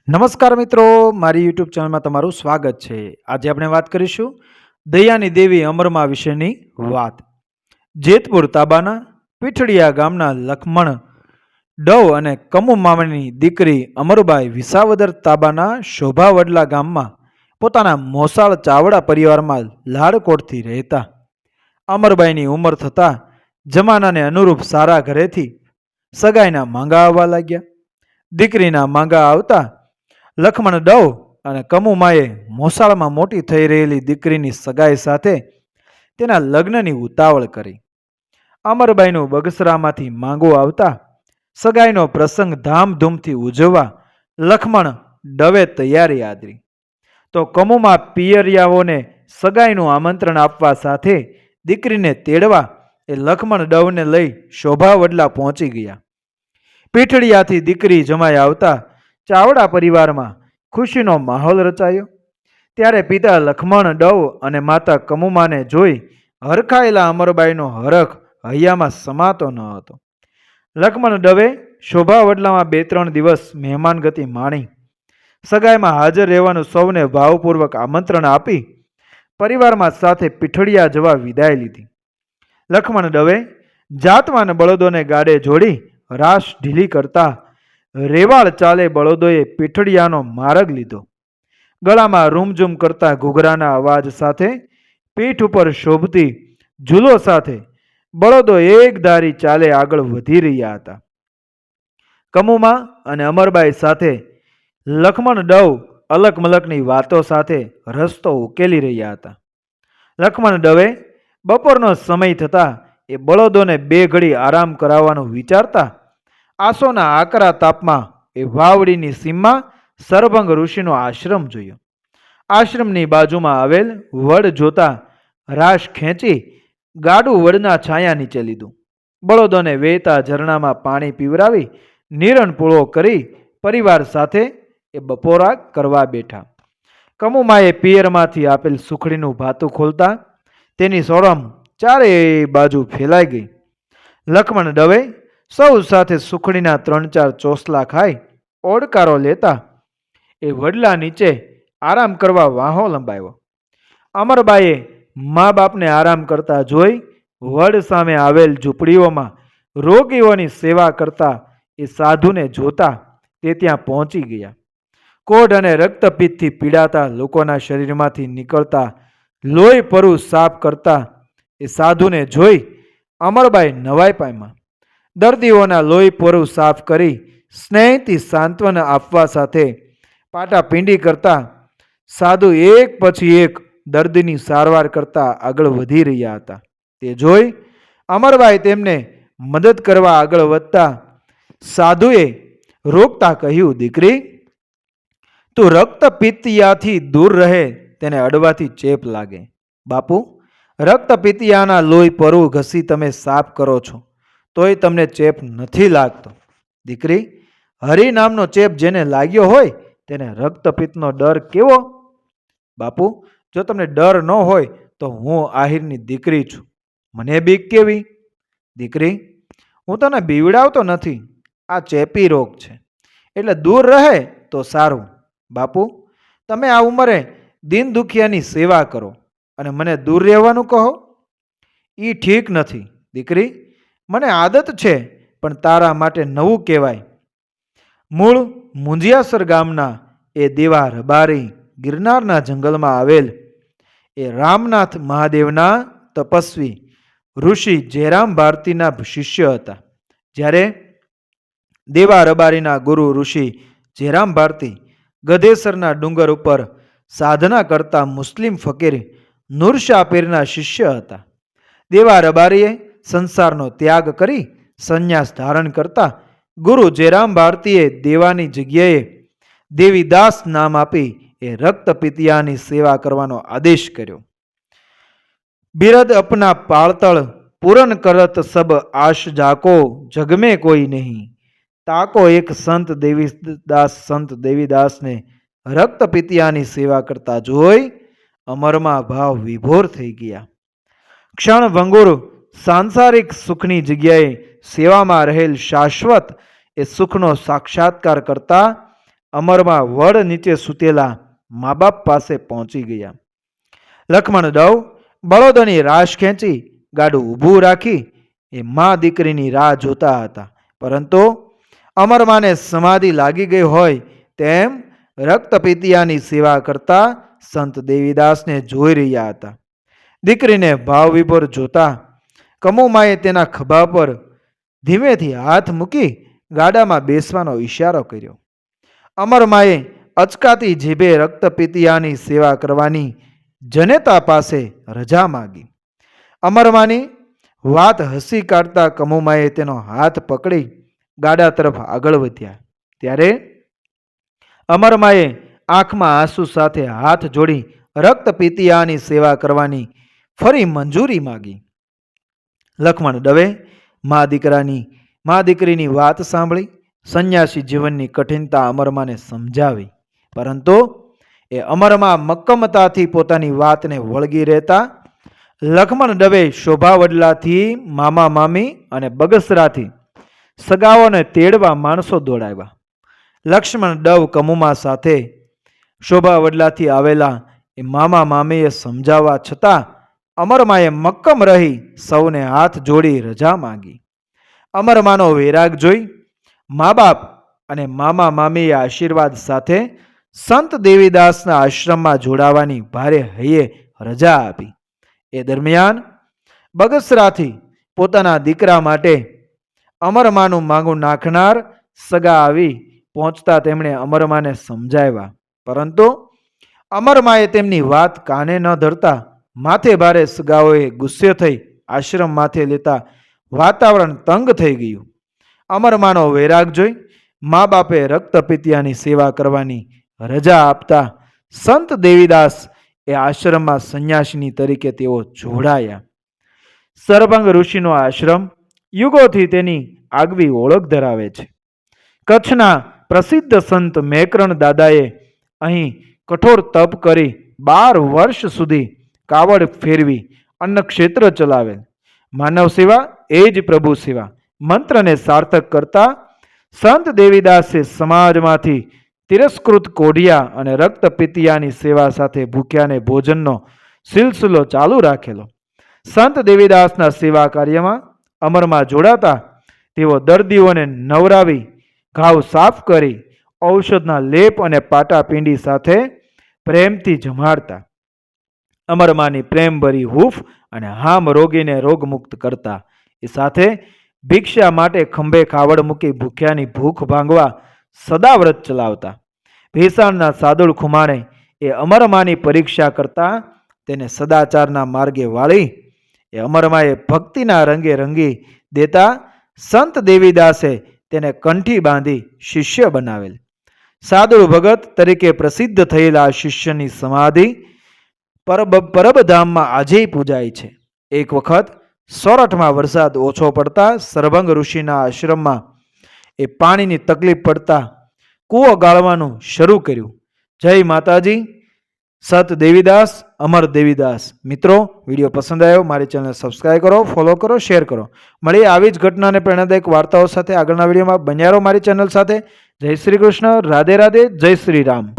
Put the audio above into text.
નમસ્કાર મિત્રો, મારી યુટ્યુબ ચેનલમાં તમારું સ્વાગત છે. આજે આપણે વાત કરીશું દયાની દેવી અમરમા વિશેની વાત. જેતપુર તાબાના પીઠડિયા ગામના લખમણ ડવ અને કમુ મામાની દીકરી અમરબાઈ વિસાવદર તાબાના શોભાવડલા ગામમાં પોતાના મોસાળ ચાવડા પરિવારમાં લાડકોટથી રહેતા. અમરબાઈની ઉંમર થતાં જમાનાને અનુરૂપ સારા ઘરેથી સગાઈના માંગા આવવા લાગ્યા. દીકરીના માંગા આવતા લખમણ ડવ અને કમુમાએ મોસાળમાં મોટી થઈ રહેલી દીકરીની સગાઈ સાથે તેના લગ્નની ઉતાવળ કરી. અમરબાઈનું બગસરામાંથી માંગો આવતા સગાઈનો પ્રસંગ ધામધૂમથી ઉજવવા લખમણ ડવે તૈયારી આદરી. તો કમુમા પિયરિયાઓને સગાઈનું આમંત્રણ આપવા સાથે દીકરીને તેડવા એ લખમણ ડવને લઈ શોભાવડલા પહોંચી ગયા. પીઠડિયાથી દીકરી જમાઈ આવતા ચાવડા પરિવારમાં ખુશીનો માહોલ રચાયો. ત્યારે પિતા લખમણ ડવ અને માતા કમુમાને જોઈ હરખાયેલા અમરબાઈનો હરખ હૈયામાં સમાતો ન હતો. લખમણ ડવે શોભાવડલામાં 2-3 દિવસ મહેમાનગતિ માણી સગાઈમાં હાજર રહેવાનું સૌને ભાવપૂર્વક આમંત્રણ આપી પરિવારમાં સાથે પીઠડિયા જવા વિદાય લીધી. લખમણ ડવે જાતવાન બળદોને ગાડે જોડી રાસ ઢીલી કરતા રેવાળ ચાલે બળદોએ પીઠડિયાનો માર્ગ લીધો. ગળામાં રૂમઝૂમ કરતા ઘૂઘરાના અવાજ સાથે પીઠ ઉપર શોભતી ઝૂલો સાથે બળદો એકધારી ચાલે આગળ વધી રહ્યા હતા. કમુમા અને અમરબાઈ સાથે લખમણ ડવ અલકમલકની વાતો સાથે રસ્તો ઉકેલી રહ્યા હતા. લખમણ ડવે બપોરનો સમય થતાં એ બળદોને 2 ઘડી આરામ કરાવવાનું વિચારતા આસોના આકરા તાપમાં એ વાવડીની સીમમાં સરભંગ ઋષિનો આશ્રમ જોયો. આશ્રમની બાજુમાં આવેલ વડ જોતા રાશ ખેંચી ગાડું વડના છાયા નીચે લીધું. બળદોને વહેતા ઝરણામાં પાણી પીવરાવી નિરણ પૂળો કરી પરિવાર સાથે એ બપોરા કરવા બેઠા. કમુમાએ પિયરમાંથી આપેલ સુખડીનું ભાતું ખોલતા તેની સોળમ ચારેય બાજુ ફેલાઈ ગઈ. લખમણ ડવે સૌ સાથે સુખડીના 3-4 ચોસલા ખાઈ ઓડકારો લેતા એ વડલા નીચે આરામ કરવા વાહો લંબાવ્યો. અમરબાઈએ મા બાપને આરામ કરતા જોઈ વડ સામે આવેલ ઝૂંપડીઓમાં રોગીઓની સેવા કરતા એ સાધુને જોતા તે ત્યાં પહોંચી ગયા. કોઢ અને રક્તપિત્તથી પીડાતા લોકોના શરીરમાંથી નીકળતા લોહી પરુ સાફ કરતા એ સાધુને જોઈ અમરબાઈ નવાઈ પામ્યા. દર્દીઓના લોહી પરુ સાફ કરી સ્નેહથી સાંત્વન આપવા સાથે પાટાપિંડી કરતા સાધુ એક પછી એક દર્દીની સારવાર કરતા આગળ વધી રહ્યા હતા. તે જોઈ અમરબાઈ તેમને મદદ કરવા આગળ વધતા સાધુએ રોકતા કહ્યું, દીકરી, તું રક્તપિત્તિયાથી દૂર રહે, તેને અડવાથી ચેપ લાગે. બાપુ, રક્તપિત્તિયાના લોહી પરુ ઘસી તમે સાફ કરો છો તોય તમને ચેપ નથી લાગતો. દીકરી, હરિ નામનો ચેપ જેને લાગ્યો હોય તેને રક્તપિત્તનો ડર કેવો? બાપુ, જો તમને ડર ન હોય તો હું આહિરની દીકરી છું, મને બીક કેવી? દીકરી, હું તને બીવડાવતો નથી, આ ચેપી રોગ છે એટલે દૂર રહે તો સારું. બાપુ, તમે આ ઉંમરે દીન દુખિયાની સેવા કરો અને મને દૂર રહેવાનું કહો, એ ઠીક નથી. દીકરી, મને આદત છે પણ તારા માટે નવું કહેવાય. મૂળ મુંજિયાસર ગામના એ દેવા રબારી ગિરનારના જંગલમાં આવેલ એ રામનાથ મહાદેવના તપસ્વી ઋષિ જયરામ ભારતીના શિષ્ય હતા. જ્યારે દેવા રબારીના ગુરુ ઋષિ જયરામ ભારતી ગધેસરના ડુંગર ઉપર સાધના કરતા મુસ્લિમ ફકીર નૂરશાહ પીરના શિષ્ય હતા. દેવા રબારીએ સંસારનો ત્યાગ કરી સંન્યાસ ધારણ કરતા ગુરુ જયરામ ભારતીએ દેવાની જગ્યાએ દેવીદાસ નામ આપી એ રક્તપિતિયાની સેવા કરવાનો આદેશ કર્યો. બિરદ અપના પાળતળ પૂરન કરત સબ આશ જાકો, જગમે કોઈ નહીં. તાકો એક સંત દેવીદાસને રક્તપિતિયાની સેવા કરતા જોઈ અમરમાં ભાવ વિભોર થઈ ગયા. ક્ષણ ભંગુર સાંસારિક સુખની જગ્યાએ સેવામાં રહેલ શાશ્વત એ સુખનો સાક્ષાત્કાર કરતા અમરમાં વડ નીચે સૂતેલા મા બાપ પાસે પહોંચી ગયા. લક્ષ્મણ દવ બળદોની રાશ ખેંચી ગાડું ઊભું રાખી એ મા દીકરીની રાહ જોતા હતા. પરંતુ અમરમાને સમાધિ લાગી ગઈ હોય તેમ રક્તપિતિયાની સેવા કરતા સંત દેવીદાસને જોઈ રહ્યા હતા. દીકરીને ભાવવિભોર જોતા કમુમાએ તેના ખભા પર ધીમેથી હાથ મૂકી ગાડામાં બેસવાનો ઈશારો કર્યો. અમરમાએ અચકાતી જીભે રક્તપિતિયાની સેવા કરવાની જનેતા પાસે રજા માગી. અમરમાની વાત હસી કાઢતા કમુમાએ તેનો હાથ પકડી ગાડા તરફ આગળ વધ્યા. ત્યારે અમરમાએ આંખમાં આંસુ સાથે હાથ જોડી રક્તપિતિયાની સેવા કરવાની ફરી મંજૂરી માગી. લક્ષ્મણ દવે મા દીકરીની વાત સાંભળી સંન્યાસી જીવનની કઠિનતા અમરમાને સમજાવી. પરંતુ એ અમરમાં મક્કમતાથી પોતાની વાતને વળગી રહેતા લક્ષ્મણ દવે શોભા વડલાથી મામા મામી અને બગસરાથી સગાઓને તેડવા માણસો દોડાવ્યા. લક્ષ્મણ દવ કમુમા સાથે શોભા વડલાથી આવેલા એ મામા મામીએ સમજાવવા છતાં અમરમાએ મક્કમ રહી સૌને હાથ જોડી રજા માંગી. અમરમાનો વૈરાગ જોઈ મા બાપ અને મામા મામીએ આશીર્વાદ સાથે સંત દેવીદાસના આશ્રમમાં જોડાવાની ભારે હૈયે રજા આપી. એ દરમિયાન બગસરાથી પોતાના દીકરા માટે અમરમાનું માંગુ નાખનાર સગા આવી પહોંચતા તેમણે અમરમાને સમજાવ્યા. પરંતુ અમરમાએ તેમની વાત કાને ન ધરતા માથે ભારે સગાઓએ ગુસ્સે થઈ આશ્રમ માથે લેતા વાતાવરણ તંગ થઈ ગયું. અમરમાનો વૈરાગ જોઈ મા બાપે રક્તપિતિયાની સેવા કરવાની રજા આપતા સંત દેવીદાસ એ આશ્રમમાં સંન્યાસીની તરીકે તેઓ જોડાયા. સરભંગ ઋષિનો આશ્રમ યુગોથી તેની આગવી ઓળખ ધરાવે છે. કચ્છના પ્રસિદ્ધ સંત મેકરણ દાદાએ અહીં કઠોર તપ કરી 12 વર્ષ સુધી કાવડ ફેરવી અન્નક્ષેત્ર ચલાવેલ. માનવ સેવા એ જ પ્રભુ સેવા મંત્રને સાર્થક કરતા સંત દેવીદાસે સમાજમાંથી તિરસ્કૃત કોઢિયા અને રક્તપિતિયાની સેવા સાથે ભૂખ્યાને ભોજનનો સિલસિલો ચાલુ રાખેલો. સંત દેવીદાસના સેવા કાર્યમાં અમરમાં જોડાતા તેઓ દર્દીઓને નવરાવી ઘાવ સાફ કરી ઔષધના લેપ અને પાટાપીંડી સાથે પ્રેમથી જમાડતા. અમરમાની પ્રેમભરી હૂફ અને હામ રોગીને રોગમુક્ત કરતા. એ સાથે ભિક્ષા માટે ખંભે ખાવડ મૂકી ભૂખ્યાની ભૂખ ભાંગવા સદાવ્રત ચલાવતા. ભેસાણના સાદુળ ખુમાણે એ અમરમાની પરીક્ષા કરતા તેને સદાચારના માર્ગે વાળી એ અમરમાએ ભક્તિના રંગે રંગી દેતા સંત દેવીદાસે તેને કંઠી બાંધી શિષ્ય બનાવેલ. સાદુળ ભગત તરીકે પ્રસિદ્ધ થયેલા શિષ્યની સમાધિ પરબધામમાં આજેય પૂજાય છે. એક વખત સોરઠમાં વરસાદ ઓછો પડતા સરભંગ ઋષિના આશ્રમમાં એ પાણીની તકલીફ પડતા કૂવો ગાળવાનું શરૂ કર્યું. જય માતાજી. સત દેવીદાસ, અમર દેવીદાસ. મિત્રો, વિડીયો પસંદ આવ્યો મારી ચેનલ સબસ્ક્રાઈબ કરો, ફોલો કરો, શેર કરો. મળીએ આવી જ ઘટનાને પ્રેરણાદાયક વાર્તાઓ સાથે આગળના વિડીયોમાં. બન્યા રહો મારી ચેનલ સાથે. જય શ્રી કૃષ્ણ. રાધે રાધે. જય શ્રી રામ.